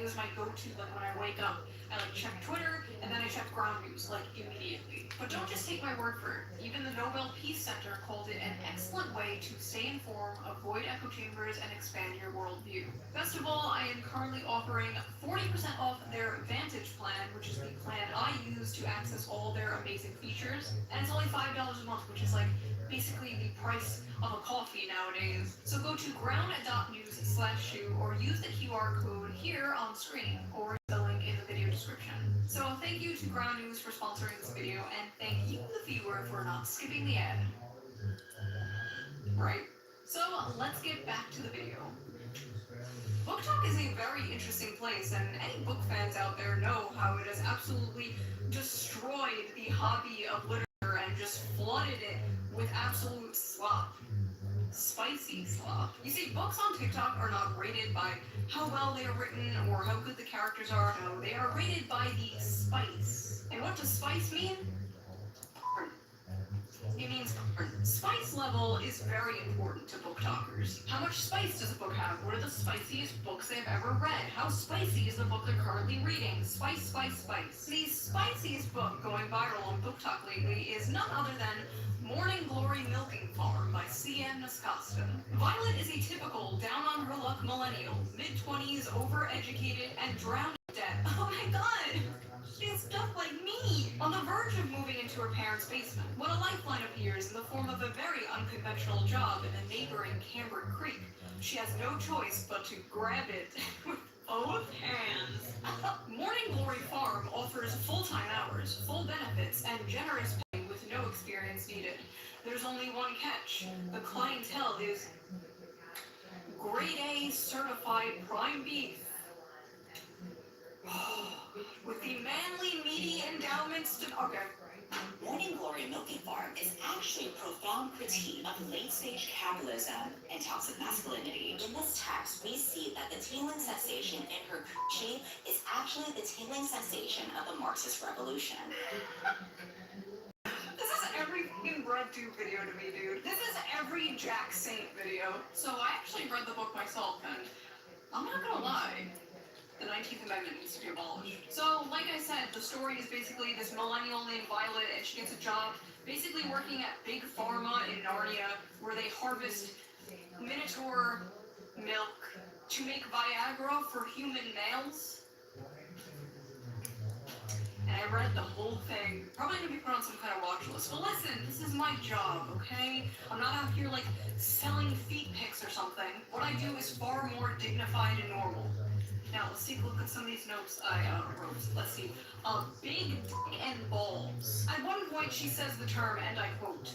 is my go-to, like when I wake up. I like check Twitter, and then I check ground news, like immediately. But don't just take my word for it. Even the Nobel Peace Center called it an excellent way to stay informed, avoid echo chambers, and expand your worldview. Best of all, I am currently offering 40% off their Vantage plan, which is the plan I use to access all their amazing features. And it's only $5 a month, which is like basically the price of a coffee nowadays. So go to ground.news/shoe or use the QR code here on screen or the link in the video description. So thank you to Ground News for sponsoring this video, and thank you, the viewer, for not skipping the ad. Right. So let's get back to the video. Book Talk is a very interesting place, and any book fans out there know how it has absolutely destroyed the hobby of literature and just flooded it with absolute slop. Spicy slop. You see, books on TikTok are not rated by how well they are written or how good the characters are. No, they are rated by the spice. And what does spice mean? Porn. It means porn. Spice level is very important to book talkers. How much spice does a book have? What are the spiciest books they've ever read? How spicy is the book they're currently reading? Spice, spice, spice. The spiciest book going viral on Book Talk lately is none other than Morning Glory Milking Farm by C.M. Nascosta. Violet is a typical down-on-her-luck millennial, mid-20s, overeducated, and drowned in debt. Oh my god! She's just like me! On the verge of moving into her parents' basement, when a lifeline appears in the form of a very unconventional job in the neighboring Camber Creek. She has no choice but to grab it with both hands. Morning Glory Farm offers full-time hours, full benefits, and generous pay with no experience needed. There's only one catch. The clientele is grade A certified prime beef. With the manly, meaty endowments to... Okay. Morning Glory Milking Farm is actually a profound critique of late-stage capitalism and toxic masculinity. In this text, we see that the tingling sensation in her coochie is actually the tingling sensation of the Marxist revolution. This is every fucking BreadTube video to me, dude. This is every Jack Saint video. So I actually read the book myself, and I'm not gonna lie. The 19th Amendment needs to be abolished. So, like I said, the story is basically this millennial named Violet, and she gets a job basically working at Big Pharma in Narnia, where they harvest Minotaur milk to make Viagra for human males. And I read the whole thing. Probably gonna be put on some kind of watch list. But listen, this is my job, okay? I'm not out here like selling feet pics or something. What I do is far more dignified and normal. Now, let's take a look at some of these notes I wrote. Let's see. Big dick and balls. At one point, she says the term, and I quote,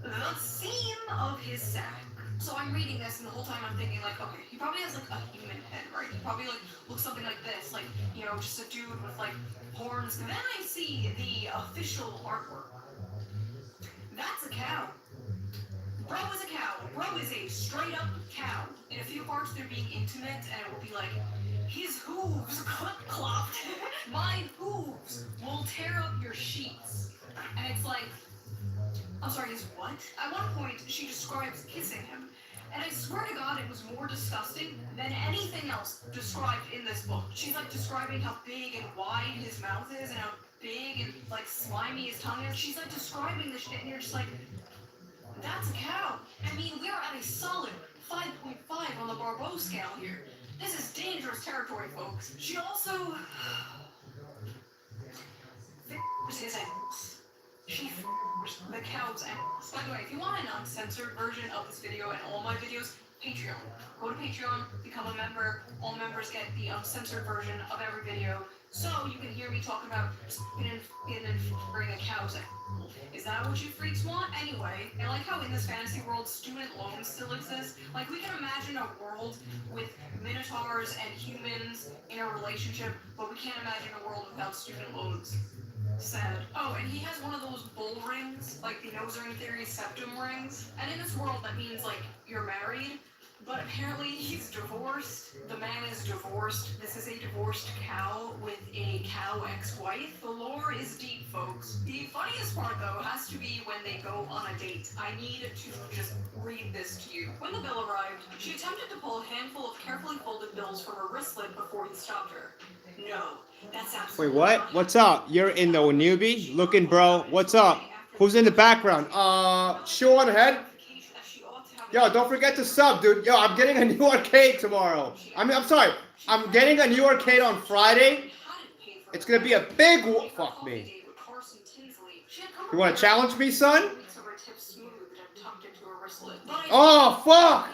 the seam of his sack. So I'm reading this, and the whole time I'm thinking, like, okay, he probably has, like, a human head, right? He probably, like, looks something like this, like, you know, just a dude with, like, horns. And then I see the official artwork. That's a cow. Bro is a cow. Bro is a straight-up cow. In a few parts, they're being intimate, and it will be like, his hooves clip-clopped. My hooves will tear up your sheets. And it's like, I'm sorry, his what? At one point, she describes kissing him. And I swear to God, it was more disgusting than anything else described in this book. She's like describing how big and wide his mouth is and how big and like slimy his tongue is. She's like describing this shit and you're just like, that's a cow. I mean, we're at a solid 5.5 on the Barbeau scale here. This is dangerous territory, folks. She also his ankles. She the cow's ankles. By the way, if you want an uncensored version of this video and all my videos, Patreon. Go to Patreon, become a member. All members get the uncensored version of every video, so you can hear me talk about bring a cow's ankle. Is that what you freaks want? Anyway, I like how in this fantasy world, student loans still exist. Like, we can imagine a world with minotaurs and humans in a relationship, but we can't imagine a world without student loans. Sad. Oh, and he has one of those bull rings, like the nose ring theory septum rings. And in this world, that means, like, you're married, but apparently he's divorced. The man is divorced. This is a divorced cow with a cow ex-wife. The lore is deep, folks. The funniest part, though, has to be they go on a date. I need to just read this to you. When the bill arrived, she attempted to pull a handful of carefully folded bills from her wristlet before he stopped her. No, that's absolutely Wait, what? What's up? You're in the newbie? Looking, bro. What's up? Who's in the background? Sean Head? Yo, don't forget to sub, dude. Yo, I'm getting a new arcade tomorrow. I'm sorry. I'm getting a new arcade on Friday. It's gonna be a big fuck me. You wanna challenge me, son? Oh, fuck!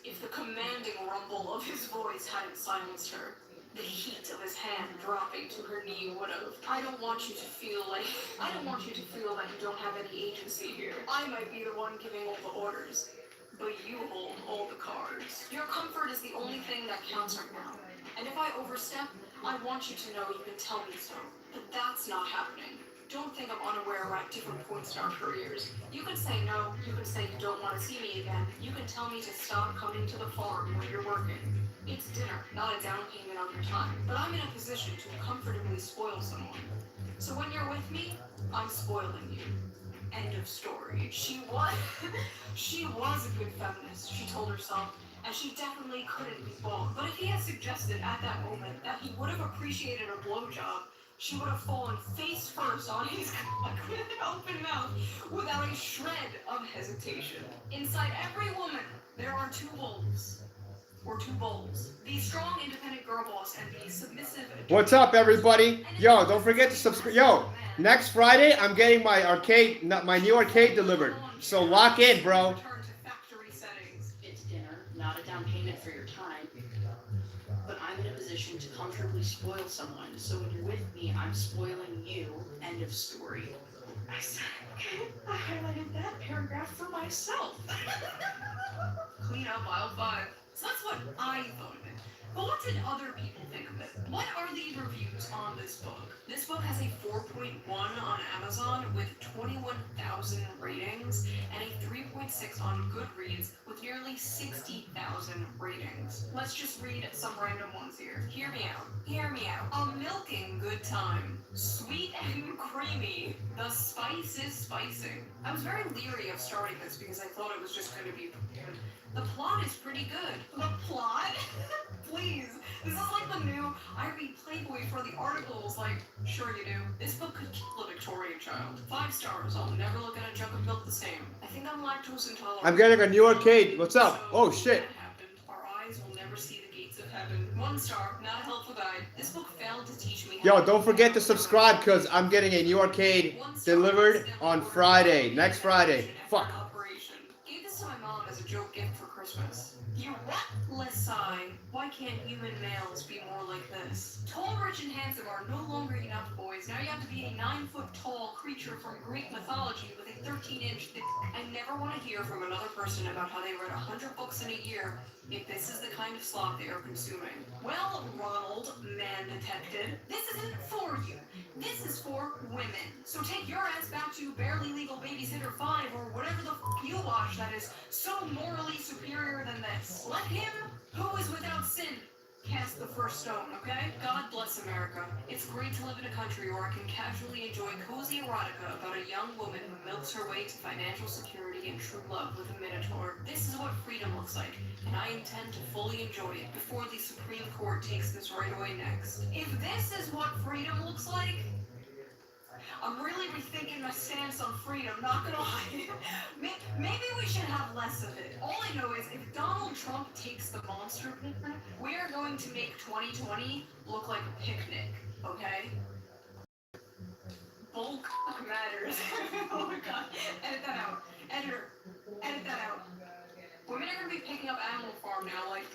If the commanding rumble of his voice hadn't silenced her, the heat of his hand dropping to her knee would have. I don't want you to feel that you don't have any agency here. I might be the one giving all the orders, but you hold all the cards. Your comfort is the only thing that counts right now. And if I overstep, I want you to know you can tell me so. But that's not happening. Don't think I'm unaware we're at different points in our careers. You can say no, you can say you don't want to see me again. You can tell me to stop coming to the farm when you're working. It's dinner, not a down payment on your time. But I'm in a position to comfortably spoil someone. So when you're with me, I'm spoiling you. End of story. She was a good feminist, she told herself. And she definitely couldn't be bald. But if he had suggested at that moment that he would have appreciated a blowjob, she would have fallen face first on his cock with an open mouth without a shred of hesitation. Inside every woman, there are two wolves. Or two bowls. The strong, independent girl boss and the submissive... What's up, everybody? Yo, don't forget to subscribe. Yo, next Friday, I'm getting my new arcade delivered. So lock in, bro. It's dinner, not a down payment for your time. But I'm in a position to comfortably spoil someone. So when you're with me, I'm spoiling you. End of story. I highlighted that paragraph for myself. Clean up aisle 5. So that's what I thought of it. But what did other people think of it? What are the reviews on this book? This book has a 4.1 on Amazon with 21,000 ratings and a 3.6 on Goodreads with nearly 60,000 ratings. Let's just read some random ones here. Hear me out. Hear me out. A milking good time. Sweet and creamy. The spice is spicing. I was very leery of starting this because I thought it was just going to be... The plot is pretty good. The plot? Please. This is like the new I read Playboy for the articles. Like, sure you do. This book could kill a Victorian child. 5 stars. I'll never look at a jug of milk the same. I think I'm lactose intolerant. I'm getting a new arcade. What's up? Oh, shit. Our eyes will never see the gates of heaven. 1 star. Not a helpful guide. This book failed to teach me. Yo, don't forget to subscribe because I'm getting a new arcade delivered on Friday. Next Friday. Fuck. Gave this to my mom as a joke gift for Christmas. You what? Let's sigh. Why can't human males be more like this? Tall, rich, and handsome are no longer enough, boys. Now you have to be a 9-foot-tall creature from Greek mythology with a 13-inch thick. I never want to hear from another person about how they read 100 books in a year if this is the kind of slop they are consuming. Well, Ronald, man detected, this isn't for you. This is for women. So take your ass back to Barely Legal Babysitter 5 or whatever the you watch that is so morally superior than this. Let him who is without sin cast the first stone, okay? God bless America. It's great to live in a country where I can casually enjoy cozy erotica about a young woman who milks her way to financial security and true love with a minotaur. This is what freedom looks like, and I intend to fully enjoy it before the Supreme Court takes this right away next. If this is what freedom looks like, I'm really rethinking my stance on freedom, not gonna lie. Maybe we should have less of it. All I know is if Donald Trump takes the monster, we are going to make 2020 look like a picnic, okay? Bulk matters. Oh my god. Edit that out. Editor. Edit that out. Women are gonna be picking up Animal Farm now, like,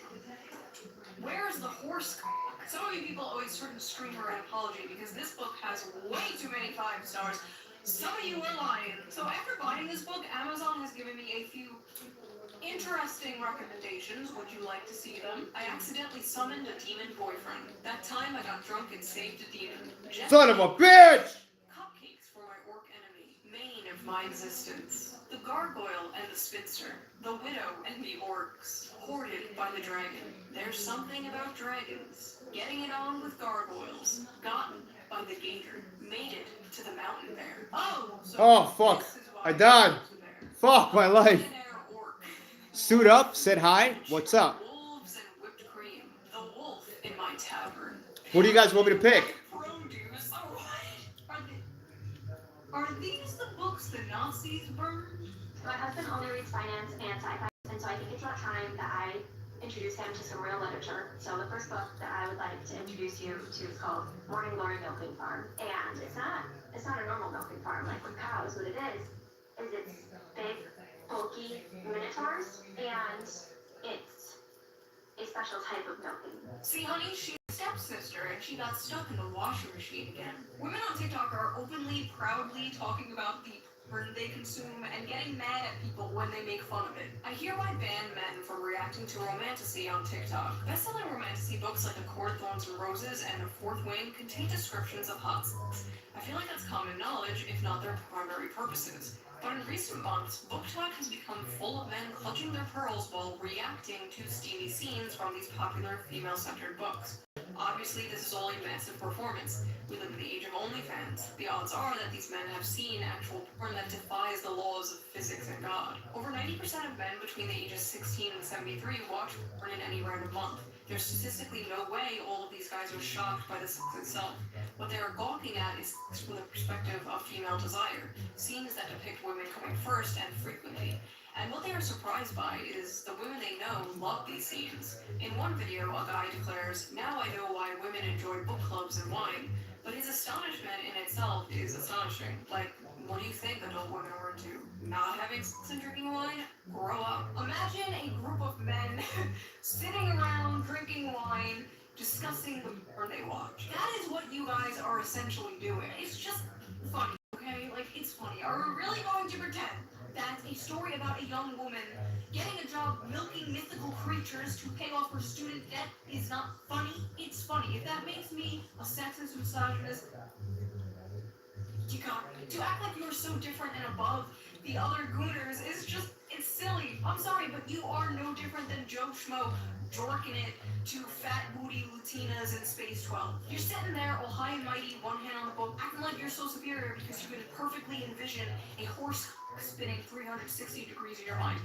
where's the horse? Some of you people always turn to Screamer an apology because this book has way too many 5 stars. Some of you are lying. So after buying this book, Amazon has given me a few interesting recommendations. Would you like to see them? I accidentally summoned a demon boyfriend. That time I got drunk and saved a demon. Son of a bitch! Cupcakes for my orc enemy, bane of my existence. The gargoyle and the spinster. The widow and the orcs. Hoarded by the dragon. There's something about dragons. Getting it on with gargoyles. Gotten by the gator made it to the mountain there. Oh, so Oh, fuck. this is why I died. wolves are there. Fuck my life. Millionaire orc. Suit up, said hi. What's up? Wolves and whipped cream. The wolf in my tavern. What do you guys want me to pick? Produce. Oh, are these the books the Nazis burned? My husband only reads finance and sci-fi, and so I think it's about time that I introduce him to some real literature. So the first book that I would like to introduce you to is called Morning Glory Milking Farm. And it's not a normal milking farm like with cows. What it is it's big, bulky minotaurs, and it's a special type of milking. See, honey, she's a stepsister, and she got stuck in the washing machine again. Women on TikTok are openly, proudly talking about the porn they consume and getting mad at people when they make fun of it. I hereby ban men from reacting to romantasy on TikTok. Best-selling romantasy books like A Court, Thorns and Roses and The Fourth Wing contain descriptions of hot sex. I feel like that's common knowledge, if not their primary purposes. But in recent months, BookTok has become full of men clutching their pearls while reacting to steamy scenes from these popular female-centered books. Obviously, this is all a massive performance. We live in the age of OnlyFans. The odds are that these men have seen actual porn that defies the laws of physics and God. Over 90% of men between the ages 16 and 73 watch porn in any random month. There's statistically no way all of these guys are shocked by the sex itself. What they are gawking at is sex from the perspective of female desire, scenes that depict women coming first and frequently. And what they are surprised by is the women they know love these scenes. In one video, a guy declares, "Now I know why women enjoy book clubs and wine." But his astonishment in itself is astonishing. Like, what do you think adult women are into? Not having sex and drinking wine? Grow up. Imagine a group of men sitting around drinking wine, discussing the porn they watch. That is what you guys are essentially doing. It's just funny, okay? Like, it's funny. Are we really going to pretend that a story about a young woman getting a job milking mythical creatures to pay off her student debt is not funny? It's funny. If that makes me a sexist misogynist, you got it. To act like you're so different and above the other gooners is just, it's silly. I'm sorry, but you are no different than Joe Schmo jorking it to fat booty Latinas in Space 12. You're sitting there all high and mighty, one hand on the book, acting like you're so superior because you can perfectly envision a horse spinning 360 degrees in your mind.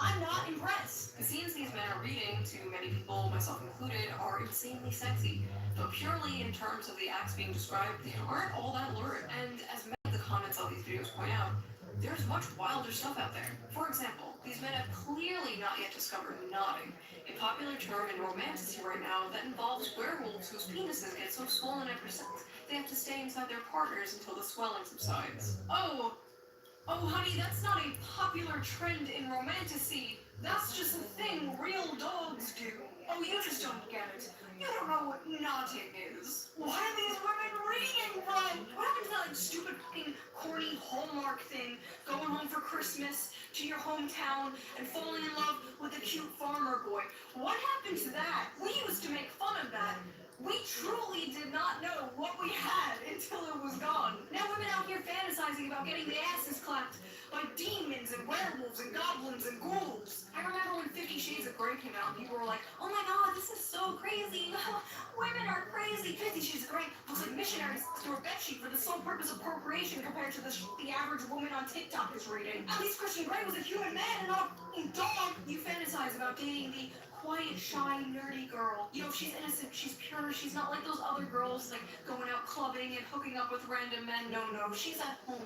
I'm not impressed. The scenes these men are reading, to many people, myself included, are insanely sexy. But purely in terms of the acts being described, they aren't all that lurid. And as many of the comments on these videos point out, there's much wilder stuff out there. For example, these men have clearly not yet discovered nodding, a popular term in romantasy right now that involves werewolves whose penises get so swollen after sex, they have to stay inside their partners until the swelling subsides. Oh, honey, that's not a popular trend in romantasy. That's just a thing real dogs do. Oh, you just don't get it. You don't know what knotting is. What are these women reading from? What happened to that, like, stupid fucking corny Hallmark thing? Going home for Christmas to your hometown and falling in love with a cute farmer boy. What happened to that? We used to make fun of that. We truly did not know what we had until it was gone. Now women out here fantasizing about getting their asses clapped by demons and werewolves and goblins and ghouls. I remember when 50 Shades of Grey came out and people were like, "Oh my god, this is so crazy. Women are crazy." 50 Shades of Grey looks like missionaries to a bedsheet for the sole purpose of procreation compared to the average woman on TikTok is reading. At least Christian Grey was a human man and not a dog. You fantasize about dating the quiet, shy, nerdy girl. You know, she's innocent, she's pure, she's not like those other girls, like, going out clubbing and hooking up with random men. No, she's at home,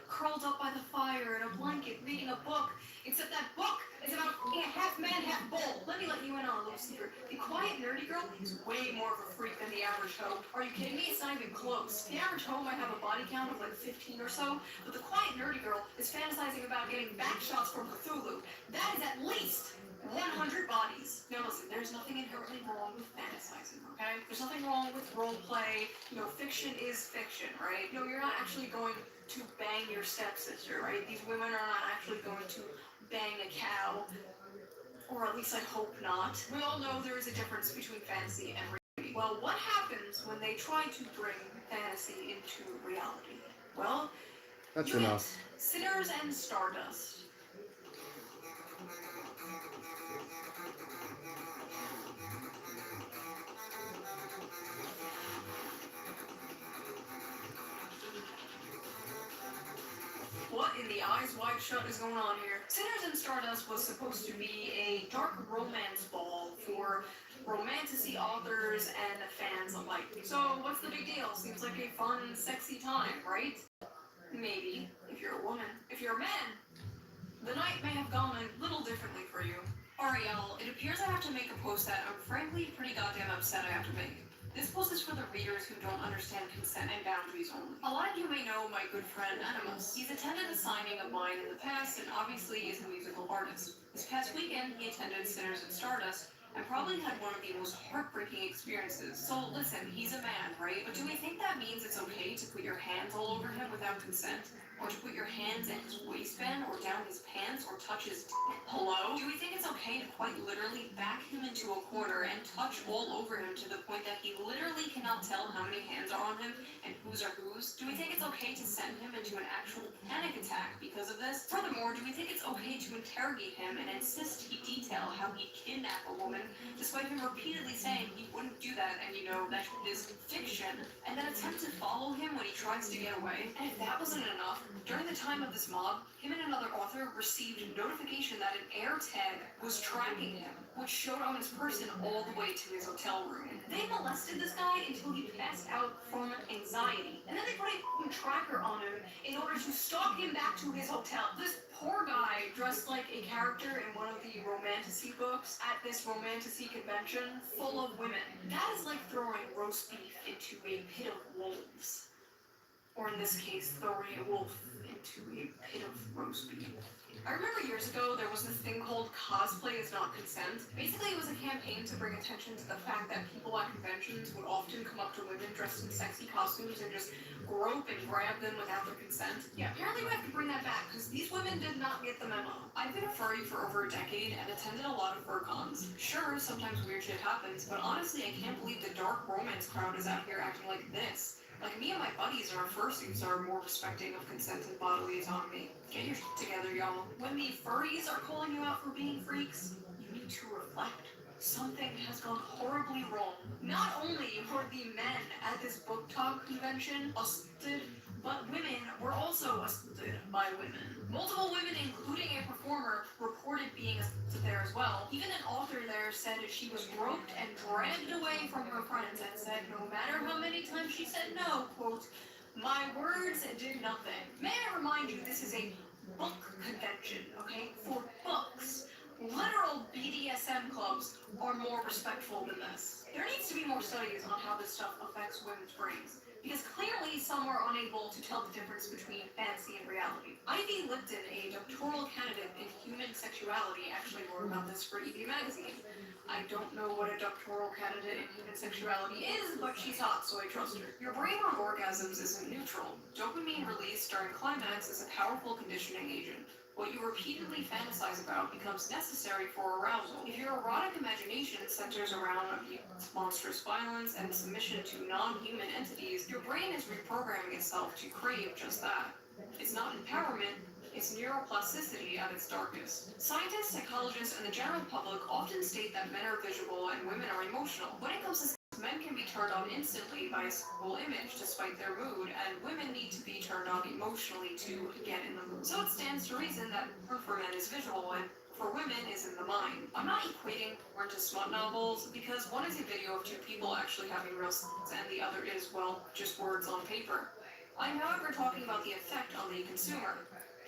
curled up by the fire in a blanket, reading a book. Except that book is about being a half man, half bull. Let me let you in on a little secret. The quiet, nerdy girl is way more of a freak than the average hoe. Are you kidding me? It's not even close. The average hoe might have a body count of like 15 or so, but the quiet, nerdy girl is fantasizing about getting back shots from Cthulhu. That is at least 100 bodies. Now listen, there's nothing inherently wrong with fantasizing, okay? There's nothing wrong with role play. You know, fiction is fiction, right? No, you're not actually going to bang your stepsister, right? These women are not actually going to bang a cow, or at least I hope not. We all know there is a difference between fantasy and reality. Well, what happens when they try to bring fantasy into reality? Well, That's you enough. get Sinners and Stardust. what in the eyes wide shut is going on here? Sinners and Stardust was supposed to be a dark romance ball for romantasy authors and fans alike. So what's the big deal? Seems like a fun, sexy time, right? Maybe, if you're a woman. If you're a man, the night may have gone a little differently for you. Alright, y'all, it appears I have to make a post that I'm frankly pretty goddamn upset I have to make. This post is for the readers who don't understand consent and boundaries only. A lot of you may know my good friend Animus. He's attended a signing of mine in the past and obviously is a musical artist. This past weekend, he attended Sinners and Stardust and probably had one of the most heartbreaking experiences. So listen, he's a man, right? But do we think that means it's okay to put your hands all over him without consent? Or to put your hands in his waistband or down his pants or touch his hello? Do we think it's okay to quite literally back him into a corner and touch all over him to the point that he literally cannot tell how many hands are on him and whose are whose? Do we think it's okay to send him into an actual panic attack because of this? Furthermore, do we think it's okay to interrogate him and insist he detail how he kidnapped a woman despite him repeatedly saying he wouldn't do that and that is fiction, and then attempt to follow him when he tries to get away? And if that wasn't enough, during the time of this mob, him and another author received notification that an air tag was tracking him, which showed on his person all the way to his hotel room. They molested this guy until he passed out from anxiety, and then they put a tracker on him in order to stalk him back to his hotel. This poor guy, dressed like a character in one of the romantasy books at this romantasy convention full of women. That is like throwing roast beef into a pit of wolves. Or in this case, throwing a wolf into a pit of roast beef. I remember years ago there was this thing called cosplay is not consent. Basically it was a campaign to bring attention to the fact that people at conventions would often come up to women dressed in sexy costumes and just grope and grab them without their consent. Yeah, apparently we have to bring that back because these women did not get the memo. I've been a furry for over a decade and attended a lot of fur cons. Sure, sometimes weird shit happens, but honestly I can't believe the dark romance crowd is out here acting like this. Like, me and my buddies and our fursuits are more respecting of consent and bodily autonomy. Get your shit together, y'all. When the furries are calling you out for being freaks, you need to reflect. Something has gone horribly wrong. Not only were the men at this book talk convention assaulted, but women were also assaulted by women. Multiple women, including a performer, reported being assaulted there as well. Even an author there said she was groped and dragged away from her friends and said no matter how many times she said no, quote, my words did nothing. May I remind you, this is a book convention, okay? For books. Literal BDSM clubs are more respectful than this. There needs to be more studies on how this stuff affects women's brains, because clearly some are unable to tell the difference between fantasy and reality. Ivy Lipton, a doctoral candidate in human sexuality, actually wrote about this for EB Magazine. I don't know what a doctoral candidate in human sexuality is, but she's hot, so I trust her. Your brain on orgasms isn't neutral. Dopamine release during climax is a powerful conditioning agent. What you repeatedly fantasize about becomes necessary for arousal. If your erotic imagination centers around abuse, monstrous violence, and submission to non-human entities, your brain is reprogramming itself to crave just that. It's not empowerment, it's neuroplasticity at its darkest. Scientists, psychologists, and the general public often state that men are visual and women are emotional. When it comes to sex, men can be turned on instantly by a single image despite their mood, and women need to be turned on emotionally to get in the mood. So it stands to reason that porn for men is visual and for women is in the mind. I'm not equating porn to smut novels because one is a video of two people actually having real sex and the other is, well, just words on paper. I'm however talking about the effect on the consumer.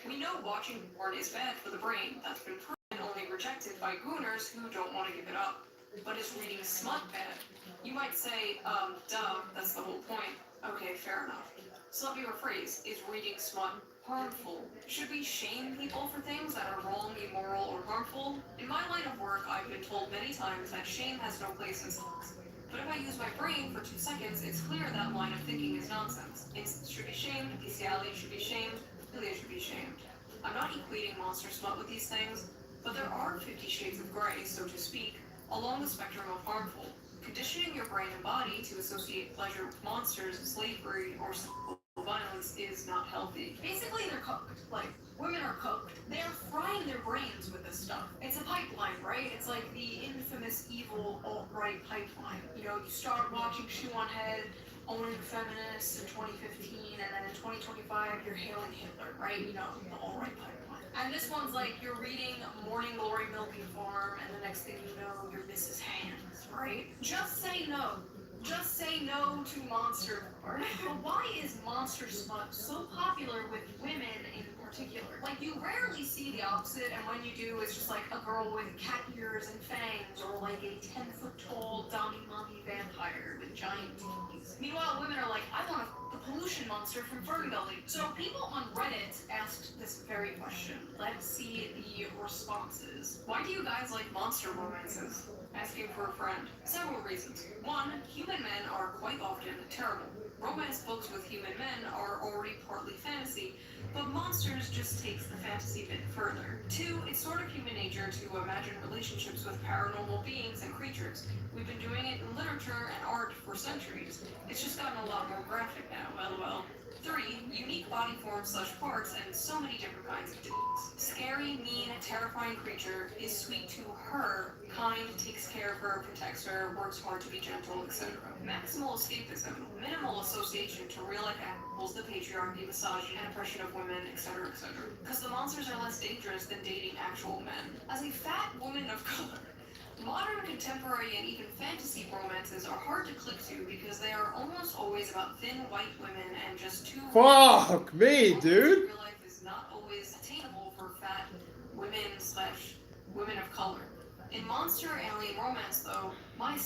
We know watching porn is bad for the brain. That's been proven and only rejected by gooners who don't want to give it up. But is reading smut bad? You might say, duh, that's the whole point. Okay, fair enough. So let me rephrase, is reading smut harmful? Should we shame people for things that are wrong, immoral, or harmful? In my line of work, I've been told many times that shame has no place in sex. But if I use my brain for 2 seconds, it's clear that line of thinking is nonsense. Incest should be shamed, bestiality should be shamed, philia should be shamed. I'm not equating monster smut with these things, but there are 50 shades of gray, so to speak, along the spectrum of harmful. Conditioning your brain and body to associate pleasure with monsters, slavery, or sexual violence is not healthy. Basically, they're cooked. Like, women are cooked. They're frying their brains with this stuff. It's a pipeline, right? It's like the infamous evil alt-right pipeline. You know, you start watching Shoe on Head, owning feminists in 2015, and then in 2025 you're hailing Hitler, right? You know, the alt-right pipeline. And this one's like you're reading Morning Glory Milking Farm, and the next thing you know, you're Mrs. Hands, right? Just say no. Just say no to monster porn. But why is monster smut so popular with women in particular? Like, you rarely see the opposite, and when you do, it's just like a girl with cat ears and fangs, or like a 10-foot-tall dummy mummy vampire with giant teeth. Meanwhile, women are like, I want the pollution monster from Fern Gully. So people on Reddit asked this very question. Let's see the responses. Why do you guys like monster romances? Asking for a friend. Several reasons. One, human men are quite often terrible. Romance books with human men are already partly fantasy, but monsters just takes the fantasy bit further. Two, it's sort of human nature to imagine relationships with paranormal beings and creatures. We've been doing it in literature and art for centuries. It's just gotten a lot more graphic now, lol. Three, unique body forms / parts and so many different kinds of dicks. Scary, mean, terrifying creature is sweet to her, kind, takes care of her, protects her, works hard to be gentle, etc. Maximal escapism, minimal association to real-life animals, the patriarchy, misogyny, and oppression of women, etc., etc. Because the monsters are less dangerous than dating actual men. As a fat woman of color, modern, contemporary, and even fantasy romances are hard to click to because they are almost always about thin white women and just too. Fuck me, dude. Real life is not always attainable for fat women / women of color. In monster alien romance, though, my